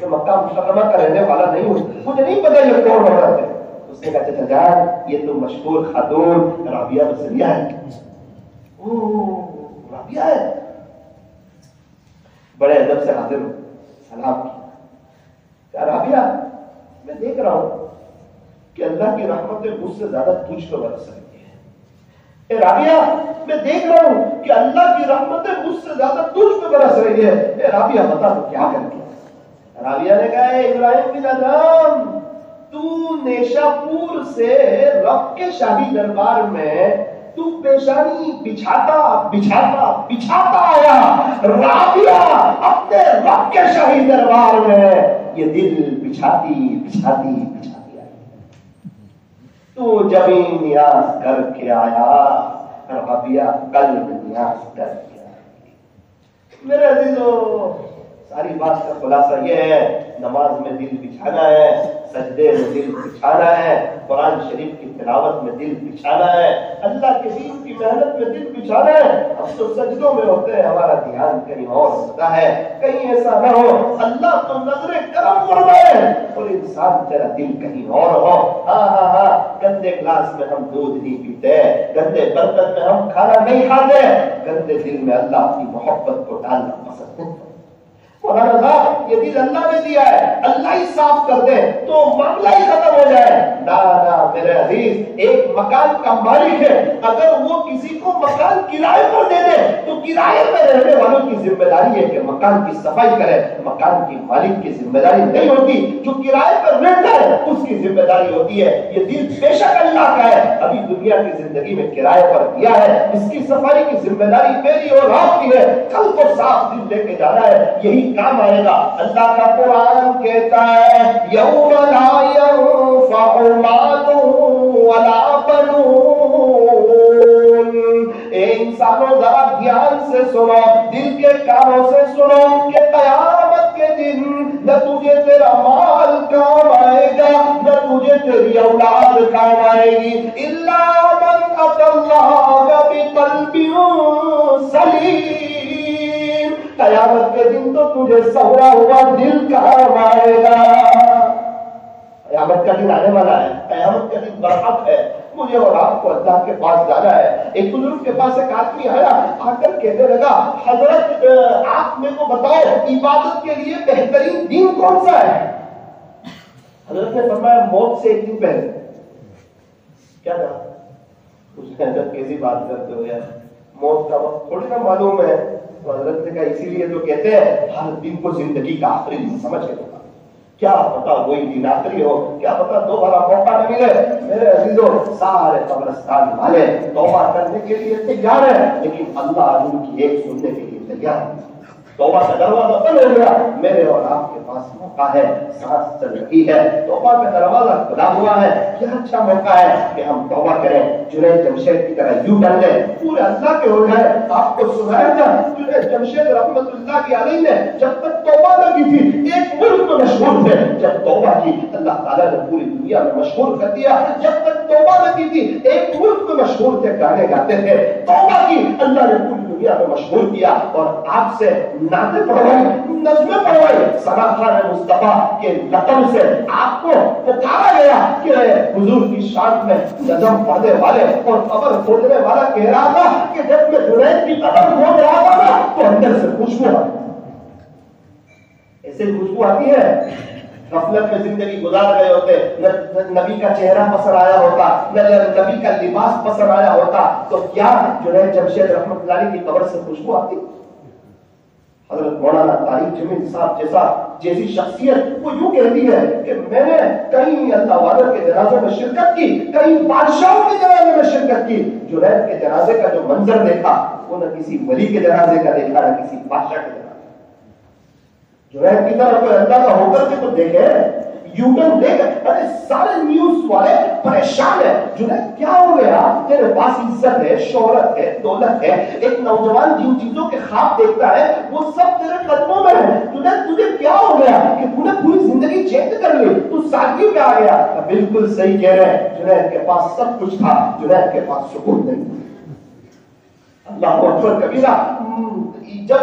میں مکہ مکرمہ کا رہنے والا نہیں ہوں، مجھے نہیں پتا یہ کون عورت ہے۔ اس نے کہا چچا جان یہ تو مشہور خاتون رابعہ بصریہ ہے۔ رابعہ ہے؟ بڑے ادب سے حاضر ہوں، سلام کیا رابعہ میں دیکھ رہا ہوں کہ اللہ کی رحمتیں مجھ سے زیادہ تجھ پہ برس رہی ہے۔ اے رابعہ میں دیکھ رہا ہوں کہ اللہ کی رحمتیں مجھ سے زیادہ تجھ پہ برس رہی ہے، اے رابعہ بتا تو کیا کر کے؟ رابعہ نے کہا اے ابراہیم بن ادم تو نیشا پور سے رب کے شاہی دربار میں تو پیشانی بچھاتا آیا، رابعہ اپنے رب کے شاہی دربار میں یہ دل بچھاتی آئی۔ تو جبھی نیاز کر کے آیا، رابعہ قلب نیاز کر کے آئی۔ میرے عزیزو ساری بات کا خلاصہ یہ ہے، نماز میں دل بچھانا ہے، سجدے میں دل بچھانا ہے، قرآن شریف کی تلاوت میں دل بچھانا ہے، اللہ کے دین کی محنت میں دل بچھانا ہے۔ ہم تو سجدوں میں ہوتے ہیں، ہمارا دھیان کہیں اور ہوتا ہے، کہیں ایسا نہ ہو اللہ تو نظر کرم فرمائے اور انسان تیرا دل کہیں اور ہو۔ ہاں گندے گلاس میں ہم دودھ نہیں پیتے، گندے برتن میں ہم کھانا نہیں کھاتے، گندے دل میں اللہ کی محبت کو ڈالنا پسند نہیں کرتا۔ مولانا صاحب یہ دل اللہ نے دیا ہے، اللہ ہی صاف کر دے تو معاملہ ہی ختم ہو جائے۔ نا میرے عزیز، ایک مکان کا مالک ہے، اگر وہ کسی کو مکان کرائے پر دے دے تو کرائے میں رہنے والوں کی ذمہ داری ہے کہ مکان کی صفائی کرے، مکان کی مالک کی ذمہ داری نہیں ہوتی، جو کرائے پر رہتا ہے اس کی ذمہ داری ہوتی ہے۔ یہ دل بے شک اللہ کا ہے، ابھی دنیا کی زندگی میں کرائے پر دیا ہے، اس کی صفائی کی ذمہ داری میری اور آپ کی ہے، کل کو صاف دل لے کے جانا ہے، یہی کام آئے گا۔ اللہ کا قرآن کہتا ہے یوم لا ينفع مال ولا بنون۔ اے انسانوں ذرا دھیان سے سنو، دل کے کانوں سے سنو کہ قیامت کے دن نہ تجھے تیرا مال کام آئے گا، نہ تجھے تیری اولاد کام آئے گی، الا من اتى الله بقلب سلیم۔ قیامت کے دن تو تجھے سورا ہوا دل کام آئے گا۔ قیامت کا دن آنے والا ہے، قیامت کا دن برحق ہے، مجھے اور آپ کو اللہ کے پاس جانا ہے۔ ایک بزرگ کے پاس ایک آدمی آیا، آ کر کہنے لگا حضرت آپ میرے کو بتاؤ عبادت کے لیے بہترین دن کون سا ہے؟ حضرت نے فرمایا موت سے ایک دن پہلے۔ کیا کہا؟ اس نے حضرت کیسی بات کرتے ہو یار، موت کا وقت تھوڑی نا معلوم ہے۔ تو حضرت نے کہا اسی لیے تو کہتے ہیں ہر دن کو زندگی کا آخری دن سمجھ کے ہوگا، کیا پتا وہی دن آخری ہو، کیا پتا دوبارہ موقع نہ ملے۔ میرے عزیزوں سارے قبرستان والے توبہ کرنے کے لیے تیار ہیں، لیکن اللہ ان کی ایک سننے کے لیے تیار ہے۔ توبہ کا دروازہ بند ہو گیا، میرے اور آپ کے پاس موقع ہے، سانس چل رہی ہے، توبہ کا دروازہ کھلا ہوا ہے، کیا اچھا موقع ہے کہ ہم توبہ کریں، جنید جمشید کی طرح یوں ڈال لیں، پورے اللہ کے ہو جائے۔ آپ کو سنایا تھا جنید جمشید رحمت اللہ کی علیہ نے جب تک توبہ نہ کی تھی ایک ملک میں مشہور تھے، جب توبہ کی اللہ تعالیٰ نے پوری دنیا میں مشہور کر دیا۔ جب تک توبہ نہ کی تھی ایک ملک میں مشہور تھے، گانے گاتے تھے، توبہ کی اللہ نے پوری دنیا میں مشہور کیا اور آپ سے نعتیں پڑھوائی، نظمیں پڑھوائی۔ ثنا خان مصطفیٰ کے لقب سے آپ کو پکارا گیا کہ حضور کی شان میں نظم پڑھنے والے، اور قبر کھودنے والا کہہ رہا تھا کہ جب میں جنید کی قبر کھود رہا تھا نا تو اندر سے خوشبو آتی، ایسے خوشبو آتی ہے۔ غفلت میں زندگی گزار گئے ہوتے، نہ نبی کا چہرہ پسند آیا ہوتا، نہ نبی کا لباس پسند آیا ہوتا، تو کیا جنید جمشید رحمت اللہ علیہ کی قبر سے خوشبو آتی؟ حضرت مولانا طارق جمیل صاحب جیسی شخصیت وہ یوں کہتی ہے کہ میں نے کئی اللہ والوں کے جنازے میں شرکت کی، کئی بادشاہوں کے جنازے میں شرکت کی، جنید کے جنازے کا جو منظر دیکھا وہ نہ کسی ولی کے جنازے کا دیکھا، نہ کسی بادشاہ کے جنازے۔ جنید کی طرف کوئی اللہ کا ہو کر کے تو دیکھے، یوٹن دیکھ، ارے سارے نیوز والے پریشان ہیں، جنید کیا ہو گیا؟ تیرے پاس عزت ہے، شہرت ہے، دولت ہے، ایک نوجوان جن چیزوں کے خواب دیکھتا ہے وہ سب تیرے قدموں میں ہے، جنید تجھے کیا ہو گیا کہ تو نے پوری زندگی چینج کر لی، تو سادگی پہ آ گیا؟ بالکل صحیح کہہ رہے ہیں، جنید کے پاس سب کچھ تھا، جنید کے پاس سکون نہیں۔ اللہ اکبر کبیرہ۔ جب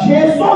600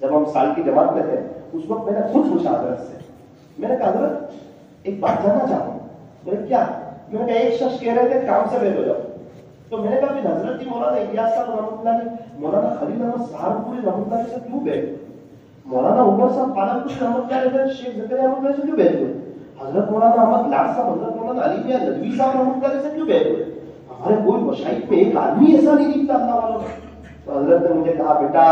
جب ہم سال کی جماعت میں تھے اس وقت میں نے خود پوچھا حضرت سے, میں نے کہا حضرت ایک بات جاننا چاہتا ہوں. میں نے کیا؟ میں نے کہا ایک شخص کہہ رہے تھے کام سے بیل ہو جاؤ, تو میں نے کہا پھر حضرت مولانا الیاس صاحب رحمۃ اللہ علیہ, مولانا خلیل احمد سہارنپوری رحمۃ اللہ علیہ سے کیوں بیٹھ گئے؟ مولانا عمر صاحب پالنپور رحمۃ اللہ علیہ, شیخ زکریا احمد علیہ سے کیوں بیٹھ گئے؟ حضرت مولانا احمد لاڈ صاحب, حضرت مولانا علی میاں ندوی صاحب رحمۃ اللہ علیہ سے کیوں بیٹھ گئے؟ ہمارے کوئی مشائخ میں ایک آدمی ایسا نہیں دکھتا اللہ والوں میں. تو حضرت نے مجھے کہا بیٹا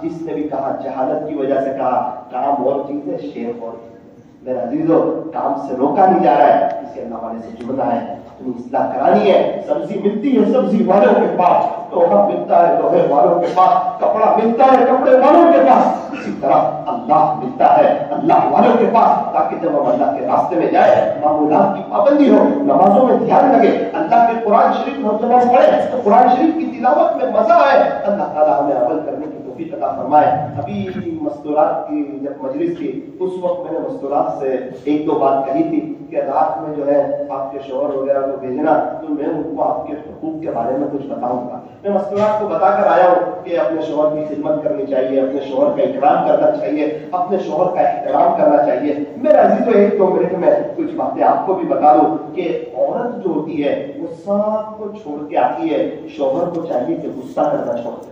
جس نے بھی کہا جہالت کی وجہ سے کہا, کام اور چیز ہے شیخ اور چیز ہے. میرے عزیزو کام سے روکا نہیں جا رہا ہے, اسے اللہ والے سے جڑنا ہے, اپنی اصلاح کرانی ہے. سبزی ملتی ہے سبزی والوں کے پاس, لوہا ملتا ہے لوہے والوں کے پاس, کپڑا ملتا ہے کپڑے والوں کے پاس, اسی طرح اللہ ملتا ہے اللہ والوں کے پاس. تاکہ جب ہم اللہ کے راستے میں جائے معمولات کی پابندی ہو, نمازوں میں دھیان لگے, اللہ کے قرآن شریف جب ہم پڑھے تو قرآن شریف کی تلاوت میں مزہ آئے. اللہ تعالیٰ ہمیں عمل کرنے کی توفیق عطا فرمائے. ابھی مستورات کی جب مجلس تھی اس وقت میں نے مستورات سے ایک دو بات کہی تھی کہ رات میں جو ہے آپ کے شوہر وغیرہ کو بھیجنا تو میں ان کو آپ کے حقوق کے بارے میں کچھ بتاؤں گا. میں مستورات کو بتا کر آیا ہوں کہ اپنے شوہر کی خدمت کرنی چاہیے, اپنے شوہر کا اکرام کرنا چاہیے, اپنے شوہر کا احترام کرنا چاہیے. میرا عزیزو ایک دو منٹ میں کچھ باتیں آپ کو بھی بتا دوں کہ عورت جو ہوتی ہے وہ سب کو چھوڑ کے آتی ہے. شوہر کو چاہیے کہ غصہ کرنا چھوڑ دے,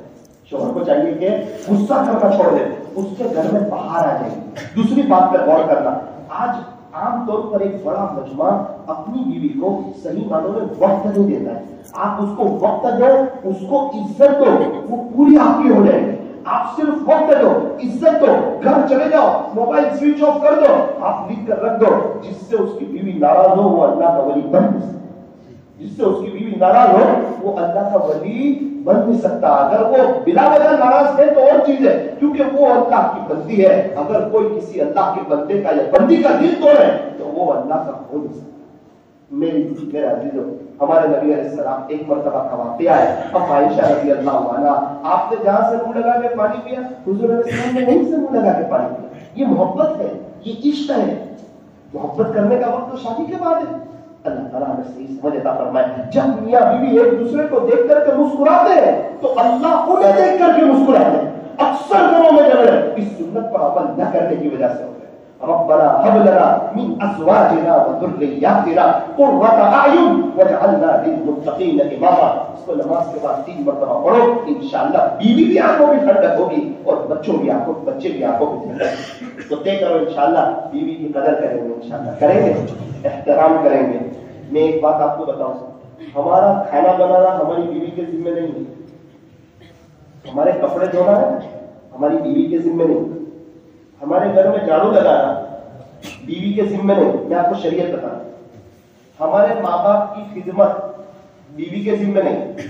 شوہر کو چاہیے کہ غصہ کرنا چھوڑ دے, اس کے گھر میں باہر آ جائے گی. دوسری بات پہ غور کرنا, آج عام طور پر ایک بڑا مجمع اپنی بیوی کو صحیح معنوں میں وقت نہیں دیتا ہے. آپ اس کو وقت دو, اس کو عزت دو, وہ پوری آپ کی ہو جائے گی. آپ صرف وقت دو, عزت دو, گھر چلے جاؤ, موبائل سوئچ آف کر دو, آپ لکھ کر رکھ دو, جس سے اس کی بیوی ناراض ہو وہ اللہ کا ولی بن نہیں سکتا. جس سے اس کی بیوی ناراض ہو وہ اللہ کا ولی بن نہیں سکتا. اگر وہ بلا وجہ ناراض ہے تو اور چیز ہے, کیونکہ وہ اللہ کی بندی ہے. اگر کوئی کسی اللہ کے بندے کا یا بندی کا دل توڑے تو وہ اللہ کا ہو نہیں سکتا. میرے عزیزو, ہمارے نبی علیہ السلام ایک مرتبہ کا واقعہ ہے. اب عائشہ رضی اللہ عنہا, آپ نے جہاں سے منہ لگا کے پانی پیا حضور علیہ السلام نے وہیں سے منہ لگا کے پانی پیا. یہ محبت ہے, یہ عشق ہے. محبت کرنے کا وقت تو شادی کے بعد ہے. اللہ تعالیٰ ہمیں صحیح سمجھ عطا فرمائے. جب میاں بیوی ایک دوسرے کو دیکھ کر کے مسکراتے ہیں تو اللہ انہیں دیکھ کر کے مسکراتے ہیں. اکثر گھروں میں جھگڑے اس سنت پر عمل نہ کرنے کی وجہ سے ہوتے ہیں. ربنا هب لنا من ازواجنا وذرياتنا قرة اعين واجعلنا للمتقين اماما. اس کو نماز کے بعد 3 مرتبہ پڑھو, انشاءاللہ بیوی بھی آنکھوں میں ٹھنڈک ہوگی اور بچے بھی آنکھوں میں ٹھنڈک. تو طے کرو انشاءاللہ بیوی کی قدر کریں گے, انشاءاللہ کریں گے, احترام کریں گے. میں ایک بات آپ کو بتاؤں, ہمارا کھانا بنانا ہماری بیوی کے ذمہ نہیں ہے, ہمارے کپڑے دھونا ہے ہماری بیوی کے ذمہ نہیں, ہمارے گھر میں جھاڑو لگانا بیوی کے ذمہ نہیں. میں آپ کو شریعت بتا رہا ہوں. ہمارے ماں باپ کی خدمت بیوی کے ذمہ نہیں,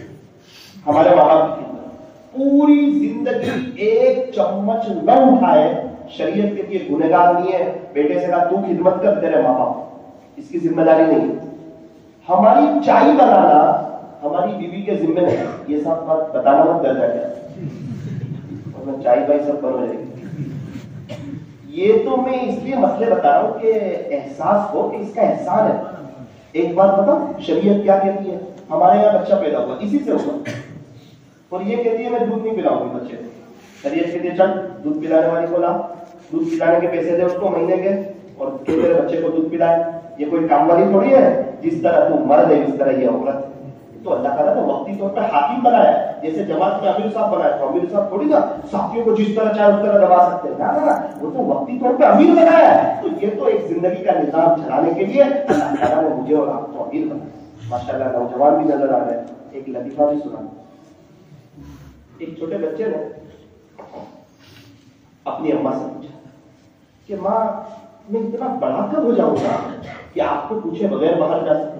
ہمارے ماں باپ کی خدمت پوری زندگی ایک چمچ نہ اٹھائے شریعت کے لیے گنہگار نہیں ہے. بیٹے سے کہا تو خدمت کر تیرے ماں باپ, اس کی ذمہ داری نہیں. ہماری چائے بنانا ہماری بیوی کے ذمہ نہیں. یہ سب بات بتانا مت درجہ کیا, اور میں چائے بائی سب بن ہو جائے گی. یہ تو میں اس لیے مسئلے بتا رہا ہوں کہ احساس ہو کہ اس کا احسان ہے. ایک بات بتاؤ, شریعت کیا کہتی ہے؟ ہمارے یہاں بچہ پیدا ہوا اسی سے ہوگا, اور یہ کہتی ہے میں دودھ نہیں پلاؤں گی بچے کو. شریعت کہتی ہے چل دودھ پلانے والی کو لا, دودھ پلانے کے پیسے دے اس کو مہینے کے, اور تو تیرے بچے کو دودھ پلائے. یہ کوئی کام والی تھوڑی ہے, جس طرح تو مرد ہے اس طرح یہ عورت. تو اللہ تعالیٰ نے وقتی طور پہ حاکم بنایا, جیسے جماعت میں امیر صاحب بنایا تو امیر صاحب تھوڑی نا ساتھیوں کو جس طرح چاہے اس طرح دبا سکتے ہیں, نا وہ تو وقتی طور پہ امیر بنایا ہے. تو یہ تو ایک زندگی کا نظام چلانے کے لیے اللہ تعالیٰ نے مجھے اور آپ کو امیر بنایا. ماشاء اللہ نوجوان بھی نظر آ رہے ہیں. ایک لطیفہ بھی سنا. ایک چھوٹے بچے نے اپنی اماں سے پوچھا کہ ماں میں اتنا بڑا کب ہو جاؤں گا کہ آپ کو پوچھے بغیر باہر جا سکوں.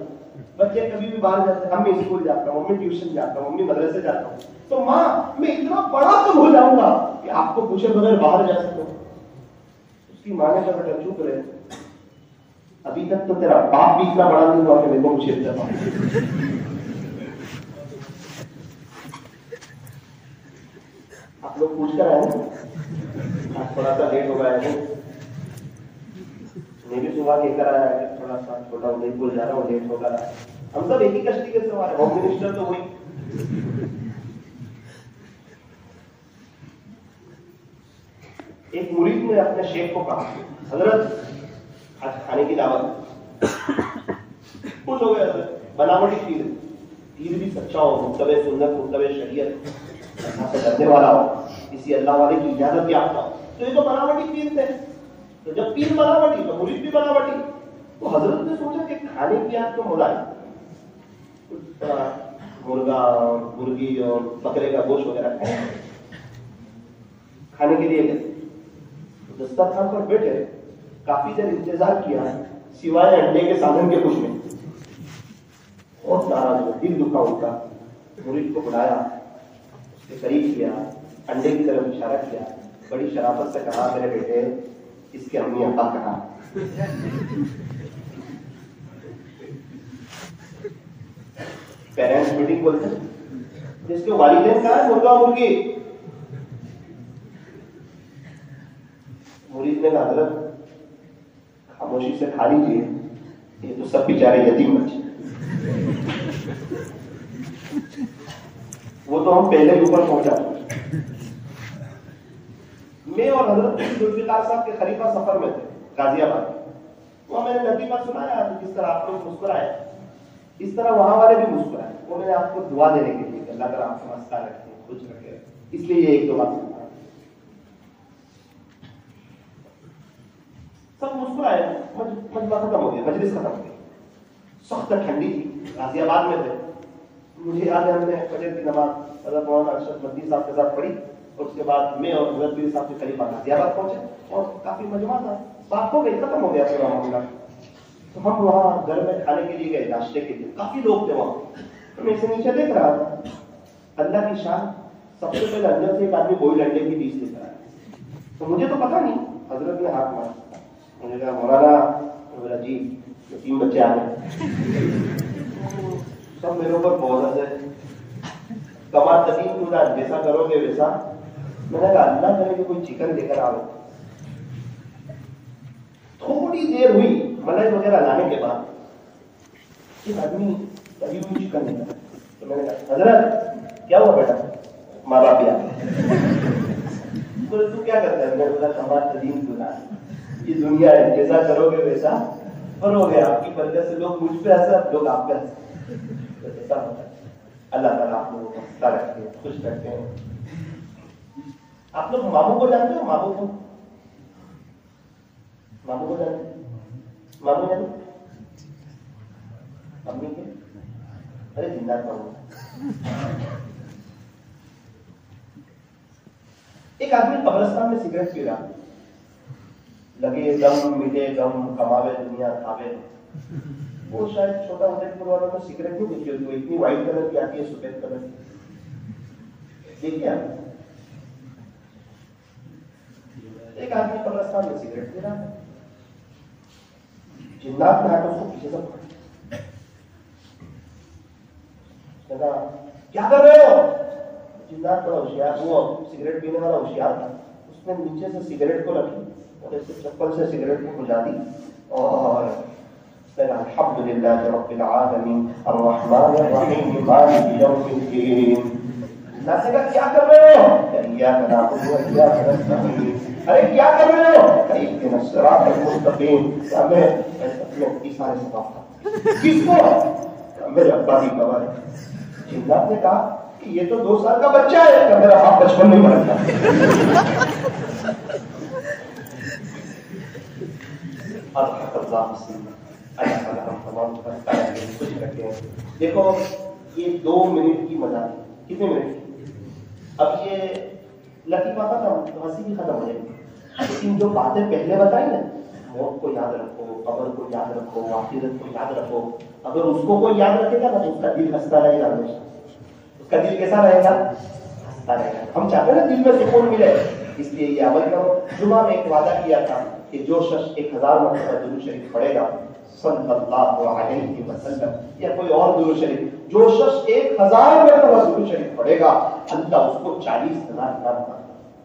بچے کبھی بھی باہر جاتے ہیں, میں اسکول جاتا ہوں, میں ٹیوشن جاتا ہوں, میں مدرسے جاتا ہوں, تو ماں میں اتنا بڑا کب ہو جاؤں گا کہ آپ کو پوچھے بغیر باہر جا سکوں. اس کی ماں نے کہا بیٹا چپ رہے, ابھی تک تو تیرا باپ بھی اتنا بڑا نہیں ہوا کہ میرے کو پوچھے اتنا. آپ لوگ پوچھ کر آئے نا, تھوڑا سا لیٹ ہو گیا ہے, میں بھی صبح کہہ کر آیا ہے تھوڑا سا چھوٹا نہیں بول جا رہا ہوں, لیٹ ہو گیا. ہم سب ایک ہی کشتی کے سوار ہیں, ہوم منسٹر تو وہی. ایک مرید نے اپنے شیخ کو کہا حضرت آج کھانے کی دعوت. خوش ہو گئے حضرت, بناوٹی پیر, پیر بھی سچا ہو, متبع سنت, متبع شریعت, اللہ سے ڈرنے والا ہو, کسی اللہ والے کی اجازت یافتہ ہو. تو یہ تو بناوٹی پیر تھے. تو جب پیر بناوٹی تو مرید بھی بناوٹی. تو حضرت نے سوچا کہ کھانے کی آپ کو مولا ہے, مرغا اور مرغی اور بکرے کا گوشت وغیرہ کھانے کے لیے گئے. دسترخوان پر بیٹھے, کافی دیر انتظار کیا, سوائے انڈے کے سامن کے کچھ نہیں. بہت ناراض ہوا, دل دکھا ان کا. مرید کو بلایا, اس کے قریب کیا, انڈے کی طرف اشارہ کیا, بڑی شرافت سے کہا میرے بیٹے اس کے امی ابا کہا. پیرنٹس میٹنگ بولتے ہیں, جس کے والدین کہا ہے مرغا مرغی. مرید نے کہا حضرت خاموشی سے کھا لیجیے, یہ تو سب بیچارے یتیم بچے, وہ تو ہم پہلے ہی اوپر پہنچا چکے. میں اور حضرت ذوالفقار صاحب کے خلیفہ سفر میں تھے غازی آباد. وہ میں نے لطیفہ سنایا, جس طرح آپ لوگ مسکرائے اس طرح وہاں والے بھی مسکرائے. وہ میں نے آپ کو دعا دینے کے لیے کہ اللہ تعالیٰ آپ کو مسئلہ رکھے, خوش رکھے, اس لیے یہ ایک دو بات سنا. سب مسکرائے, مجمع ختم ہو گیا, مجلس ختم ہو گئی. سخت ٹھنڈی تھی, غازی آباد میں تھے. مجھے یاد ہے ہم نے فجر کی نماز حضرت مولانا ارشد مدنی صاحب کے ساتھ پڑھی, اور اس کے بعد میں اور حضرت پیر صاحب کے خلیفہ غازی آباد پہنچے, اور کافی مجمع تھا, بات ہو گئی, ختم ہو گیا پورا معاملہ. تو ہم وہاں گھر میں کھانے کے لیے گئے, ناشتے کے لیے. کافی لوگ تھے وہاں. تو میں اسے نیچے دیکھ رہا تھا, اللہ کی شان, سب سے پہلے اندر سے ایک آدمی بوئل انڈے کی ڈش لے کر آیا. تو مجھے تو پتا نہیں, حضرت نے ہاتھ مارا. مجھے کہا مولانا, بولا جی 3 بچے آ گئے. سب میرے اوپر بہت ہے, کمار تقیم پورا جیسا کرو گے ویسا. میں نے کہا اللہ کرے کہ کوئی چکن لے کر آ رہا. تھوڑی دیر ہوئی ملائی وغیرہ لانے کے بعد, ایک آدمی کبھی بھی چکن نہیں کرا. تو میں نے کہا حضرت کیا ہوا بیٹا, ماں باپ آ بولے تو کیا کرتا ہے. میں نے بولا کمار تقیم پورا, یہ دنیا ہے, جیسا کرو گے ویسا کرو گے. آپ کی برکت سے لوگ مجھ پہ ہنسے, اب لوگ آپ پہ ہنسے. ایسا ہوتا ہے. اللہ تعالیٰ آپ لوگوں کو ہنستا رکھتے ہیں, خوش رکھتے ہیں. آپ لوگ ماموں کو جانتے ہو, ماموں کو, ماموں کو جانتے ہیں, ماموں جانتے امی کے, ارے زندہ ماموں. ایک آدمی قبرستان میں سگریٹ پی رہا, لگے دم ملے دم کماوے دنیا کھاوے. وہ شاید چھوٹا ہوتا والوں میں سگریٹ نہیں دیکھی ہوتی, وہ اتنی وائٹ کلر کی آتی ہے, سفید کلر کی, دیکھیے آپ. ایک آدمی قبرستان میں سگریٹ پی رہا ہے, جنات نے آ کر اس کو پیچھے سے پکڑا. کیا کر رہے ہو؟ جنات بڑا ہوشیار, وہ سگریٹ پینے والا ہوشیار تھا. اس نے نیچے سے سگریٹ کو رکھی اور ایسے چپل سے سگریٹ کو بجھا دی, اور الحمد للہ رب العالمین الرحمن الرحیم مالک یوم الدین. اللہ نے کہا کیا کر رہے ہو؟ ایاک نعبد و ایاک نستعین. ارے کیا کر رہے ہو؟ اہدنا الصراط المستقیم. ہمیں اپنے اشارے سے معاف کر. کس کو؟ میرے ابا کی قبر. جنات نے کہا کہ یہ تو 2 سال کا بچہ ہے, کہ میرا باپ بچپن نہیں مرتا. اللہ تعالیٰ ہم تمام خوش رکھتے ہیں. دیکھو یہ 2 منٹ کی مزہ, کتنے منٹ کی, اب یہ لطیفہ ختم تو ہنسی بھی ختم ہو جائے گی. لیکن جو باتیں پہلے بتائی نا, موت کو یاد رکھو, قبر کو یاد رکھو, آخرت کو یاد رکھو, اگر اس کو کوئی یاد رکھے گا نا تو اس کا دل ہنستا رہے گا ہمیشہ. اس کا دل کیسا رہے گا؟ ہنستا رہے گا. ہم چاہتے ہیں نا دل میں سکون ملے, اس لیے یہ عمل کرو. جمعہ میں ایک وعدہ کیا تھا کہ جو شخص 1000 مرتبہ درود شریف پڑھے گا صلی اللہ علیہ وسلم, یا کوئی اور درود شریف, جو شخص 1000 مرتبہ درود شریف پڑھے گا اللہ اس کو 40,000 انعام کرے.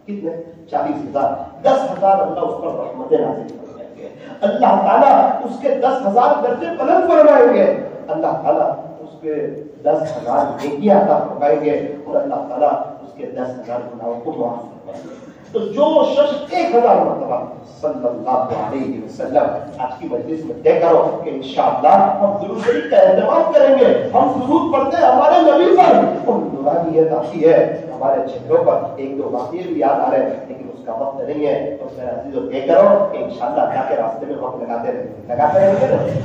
کتنے؟ 40,000. 10,000 اللہ اس پر رحمتیں نازل فرمائیں گے. اللہ تعالیٰ اس کے 10,000 درجے بلند فرمائیں گے. اللہ تعالیٰ اس کے 10,000 نیکیاں عطا فرمائیں گے, اور اللہ تعالیٰ اس کے 10,000 گناہوں کو معاف فرمائیں گے. تو جو شخص 1000 مرتبہ صلی اللہ علیہ وسلم آج کی مجلس میں طے کرو کہ انشاءاللہ ہم درود شریف کا اہتمام کریں گے، ہم درود پڑھتے ہیں ہمارے نبی پر، اور نورانیت آتی ہے ہمارے چہروں پر. ایک دو واقعے بھی یاد آ رہے ہیں لیکن اس کا وقت نہیں ہے. تو میرے عزیزو طے کرو کہ انشاءاللہ اللہ کے راستے میں وقت لگاتے رہیں گے.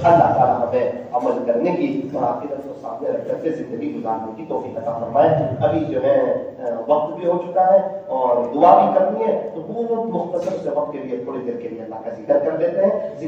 اللہ تعالیٰ ہمیں عمل کرنے کی اور عقیدت کو سامنے رکھ کر کے زندگی گزارنے کی توفیق عطا فرمائے. ابھی جو ہے وقت بھی ہو چکا ہے اور دعا بھی کرنی ہے، تو بہت مختصر سے وقت کے لیے تھوڑی دیر کے لیے اللہ کا ذکر کر لیتے ہیں.